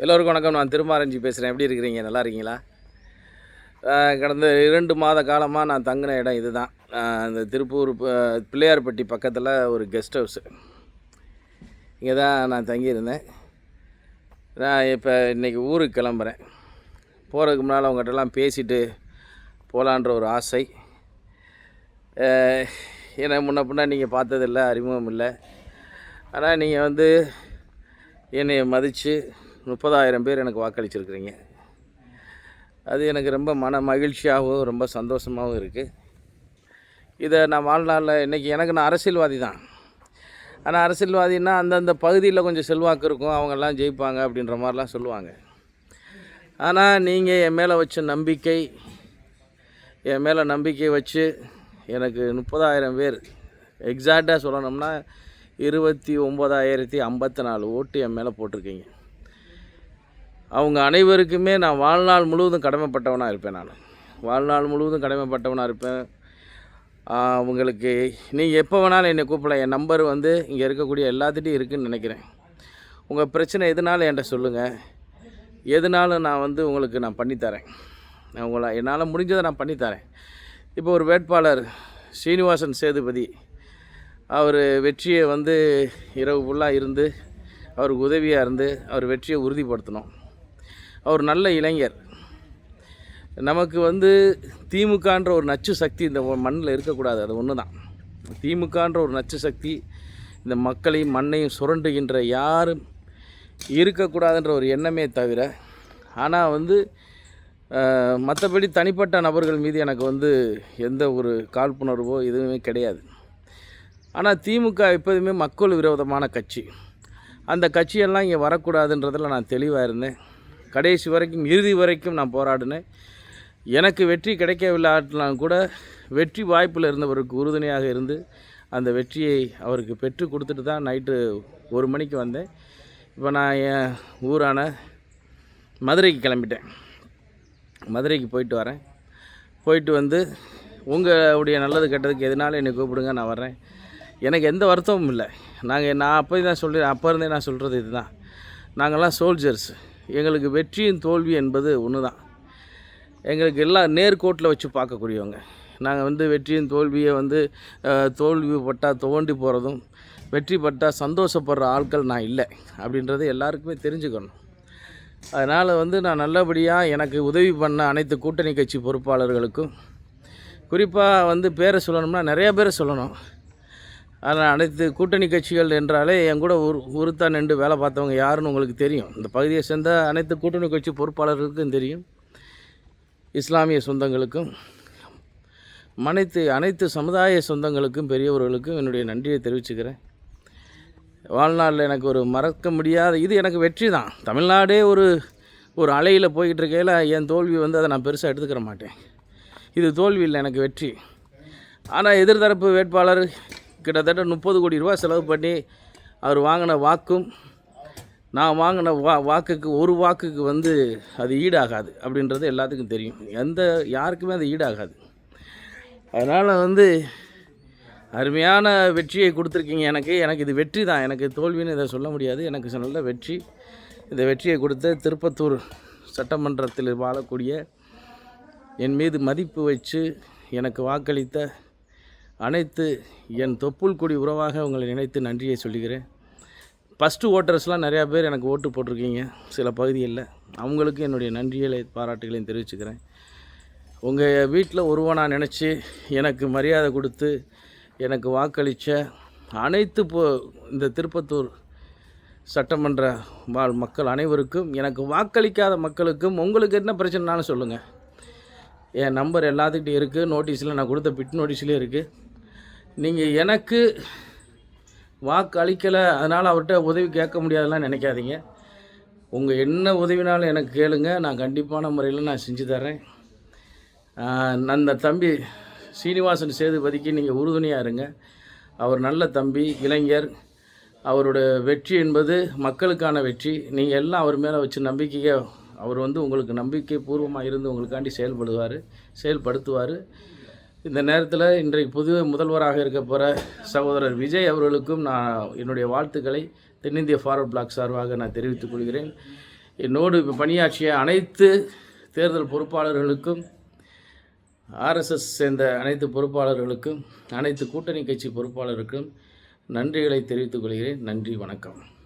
எல்லோருக்கும் வணக்கம். நான் திருமாரஞ்சி பேசுகிறேன். எப்படி இருக்கிறீங்க? நல்லா இருக்கீங்களா? கடந்த 2 மாத காலமாக நான் தங்கின இடம் இது தான். இந்த திருப்பூர் பிள்ளையார்பட்டி பக்கத்தில் ஒரு கெஸ்ட் ஹவுஸு. இங்கே தான் நான் தங்கியிருந்தேன். நான் இப்போ இன்றைக்கி ஊருக்கு கிளம்புறேன். போகிறதுக்கு முன்னால் அவங்ககிட்டலாம் பேசிட்டு போகலான்ற ஒரு ஆசை. ஏன்னா முன்ன பின்ன நீங்கள் பார்த்ததில்ல, அறிமுகம் இல்லை. ஆனால் நீங்கள் என்னை மதித்து 30,000 பேர் எனக்கு வாக்களிச்சிருக்கிறீங்க. அது எனக்கு ரொம்ப மன மகிழ்ச்சியாகவும் ரொம்ப சந்தோஷமாகவும் இருக்குது. இதை நான் வாழ்நாளில் இன்றைக்கி நான் அரசியல்வாதி தான். ஆனால் அரசியல்வாதின்னா அந்தந்த பகுதியில் கொஞ்சம் செல்வாக்கு இருக்கும், அவங்கெல்லாம் ஜெயிப்பாங்க அப்படின்ற மாதிரிலாம் சொல்லுவாங்க. ஆனால் நீங்கள் என் மேலே வச்ச நம்பிக்கை, என் மேலே நம்பிக்கை வச்சு எனக்கு 30,000 பேர், எக்ஸாக்டாக சொல்லணும்னா 29,054 ஓட்டு என் மேலே போட்டிருக்கீங்க. அவங்க அனைவருக்குமே நான் வாழ்நாள் முழுவதும் கடமைப்பட்டவனாக இருப்பேன். வாழ்நாள் முழுவதும் கடமைப்பட்டவனாக இருப்பேன். அவங்களுக்கு நீங்கள் எப்போ வேணாலும் என்னை கூப்பிடலாம். என் நம்பர் இங்கே இருக்கக்கூடிய எல்லாத்துட்டையும் இருக்குதுன்னு நினைக்கிறேன். உங்கள் பிரச்சனை எதுனாலும் என்கிட்ட சொல்லுங்கள். எதுனாலும் நான் உங்களுக்கு நான் பண்ணித்தரேன். என்னால் முடிஞ்சதை நான் பண்ணித்தரேன். இப்போ ஒரு வேட்பாளர் ஸ்ரீனிவாசன் சேதுபதி, அவர் வெற்றியை இரவு ஃபுல்லாக இருந்து அவருக்கு உதவியாக இருந்து அவர் வெற்றியை உறுதிப்படுத்தணும். அவர் நல்ல இளைஞர். நமக்கு திமுகன்ற ஒரு நச்சு சக்தி இந்த மண்ணில் இருக்கக்கூடாது. அது ஒன்று தான். திமுகன்ற ஒரு நச்சு சக்தி இந்த மக்களையும் மண்ணையும் சுரண்டுகின்ற யாரும் இருக்கக்கூடாதுன்ற ஒரு எண்ணமே தவிர, ஆனால் மற்றபடி தனிப்பட்ட நபர்கள் மீது எனக்கு எந்த ஒரு காழ்ப்புணர்வோ எதுவுமே கிடையாது. ஆனால் திமுக எப்போதுமே மக்கள் விரோதமான கட்சி. அந்த கட்சியெல்லாம் இங்கே வரக்கூடாதுன்றதில் நான் தெளிவாக இருந்தேன். கடைசி வரைக்கும், இறுதி வரைக்கும் நான் போராடினேன். எனக்கு வெற்றி கிடைக்கவில்லாட்டினாலும் கூட வெற்றி வாய்ப்பில் இருந்தவருக்கு உறுதுணையாக இருந்து அந்த வெற்றியை அவருக்கு பெற்று கொடுத்துட்டு தான் நைட்டு 1 மணிக்கு வந்தேன். இப்போ நான் என் ஊரான மதுரைக்கு கிளம்பிட்டேன். மதுரைக்கு போயிட்டு வரேன். போயிட்டு உங்களுடைய நல்லது கெட்டதுக்கு எதுனாலும் என்னை கூப்பிடுங்க, நான் வர்றேன். எனக்கு எந்த வருத்தமும் இல்லை. நான் அப்போ இருந்தே நான் சொல்கிறது இது தான். நாங்கள்லாம் சோல்ஜர்ஸ். எங்களுக்கு வெற்றியும் தோல்வி என்பது ஒன்று தான். எங்களுக்கு எல்லாம் நேர்கோட்டில் வச்சு பார்க்கக்கூடியவங்க. நாங்கள் வெற்றியும் தோல்வியை தோல்வி பட்டால் துவண்டி போகிறதும், வெற்றி பட்டால் சந்தோஷப்படுற ஆட்கள் நான் இல்லை அப்படின்றது எல்லாருக்குமே தெரிஞ்சுக்கணும். அதனால் நான் நல்லபடியாக எனக்கு உதவி பண்ண அனைத்து கூட்டணி கட்சி பொறுப்பாளர்களுக்கும், குறிப்பாக பேரை சொல்லணும்னா நிறைய பேரை சொல்லணும். ஆனால் அனைத்து கூட்டணி கட்சிகள் என்றாலே என் கூட உறுத்தா நின்று வேலை பார்த்தவங்க யாருன்னு உங்களுக்கு தெரியும். இந்த பகுதியை சேர்ந்த அனைத்து கூட்டணி கட்சி பொறுப்பாளர்களுக்கும் தெரியும். இஸ்லாமிய சொந்தங்களுக்கும் அனைத்து சமுதாய சொந்தங்களுக்கும் பெரியவர்களுக்கும் என்னுடைய நன்றியை தெரிவிச்சுக்கிறேன். வாழ்நாளில் எனக்கு ஒரு மறக்க முடியாத இது எனக்கு வெற்றி தான். தமிழ்நாடே ஒரு அலையில் போய்கிட்டு இருக்கையில் என் தோல்வி அதை நான் பெருசாக எடுத்துக்கிற மாட்டேன். இது தோல்வி இல்லை, எனக்கு வெற்றி. ஆனால் எதிர்த்தரப்பு வேட்பாளர் கிட்டத்தட்ட 30 கோடி ரூபா செலவு பண்ணி அவர் வாங்கின வாக்கும் நான் வாங்கின வாக்குக்கு ஒரு வாக்குக்கு அது ஈடாகாது அப்படின்றது எல்லாத்துக்கும் தெரியும். யாருக்குமே அது ஈடாகாது. அதனால் அருமையான வெற்றியை கொடுத்துருக்கீங்க எனக்கு இது வெற்றி தான். எனக்கு தோல்வின்னு இதை சொல்ல முடியாது. எனக்கு நல்ல வெற்றி. இந்த வெற்றியை கொடுத்த திருப்பத்தூர் சட்டமன்றத்தில் வாழக்கூடிய, என் மீது மதிப்பு வச்சு எனக்கு வாக்களித்த அனைத்து என் தொப்புள் கொடி உறவாக உங்களை நினைத்து நன்றியை சொல்லுகிறேன். ஃபஸ்ட்டு ஓட்டர்ஸ்லாம் நிறையா பேர் எனக்கு ஓட்டு போட்டிருக்கீங்க சில பகுதிகளில். அவங்களுக்கு என்னுடைய நன்றிகளை பாராட்டுகளையும் தெரிவிச்சுக்கிறேன். உங்கள் வீட்டில் ஒருவனாக நினச்சி எனக்கு மரியாதை கொடுத்து எனக்கு வாக்களித்த அனைத்து இந்த திருப்பத்தூர் சட்டமன்ற வாழ் மக்கள் அனைவருக்கும், எனக்கு வாக்களிக்காத மக்களுக்கும், உங்களுக்கு என்ன பிரச்சனைனாலும் சொல்லுங்கள். என் நம்பர் எல்லாத்துக்கிட்டையும் இருக்குது. நோட்டீஸில் நான் கொடுத்த பிட் நோட்டீஸ்லேயே இருக்குது. நீங்கள் எனக்கு வாக்கு அளிக்கலை, அதனால் அவர்கிட்ட உதவி கேட்க முடியாதெல்லாம் நினைக்காதீங்க. உங்கள் என்ன உதவினாலும் எனக்கு கேளுங்க. நான் கண்டிப்பான முறையில் நான் செஞ்சு தரேன். அந்த தம்பி ஸ்ரீனிவாசன் சேதுபதிக்கு நீங்கள் உறுதுணையாக இருங்க. அவர் நல்ல தம்பி, இளைஞர். அவரோட வெற்றி என்பது மக்களுக்கான வெற்றி. நீங்கள் எல்லாம் அவர் மேலே வச்சு நம்பிக்கையை, அவர் உங்களுக்கு நம்பிக்கை பூர்வமாக இருந்து உங்களுக்காண்டி செயல்படுத்துவார். இந்த நேரத்தில் இன்றைக்கு புது முதல்வராக இருக்க போகிற சகோதரர் விஜய் அவர்களுக்கும் நான் என்னுடைய வாழ்த்துக்களை தென்னிந்திய ஃபார்வர்ட் பிளாக் சார்பாக நான் தெரிவித்துக் கொள்கிறேன். என்னோடு பணியாற்றிய அனைத்து தேர்தல் பொறுப்பாளர்களுக்கும், ஆர்எஸ்எஸ் சேர்ந்த அனைத்து பொறுப்பாளர்களுக்கும், அனைத்து கூட்டணி கட்சி பொறுப்பாளருக்கும் நன்றிகளை தெரிவித்துக் கொள்கிறேன். நன்றி, வணக்கம்.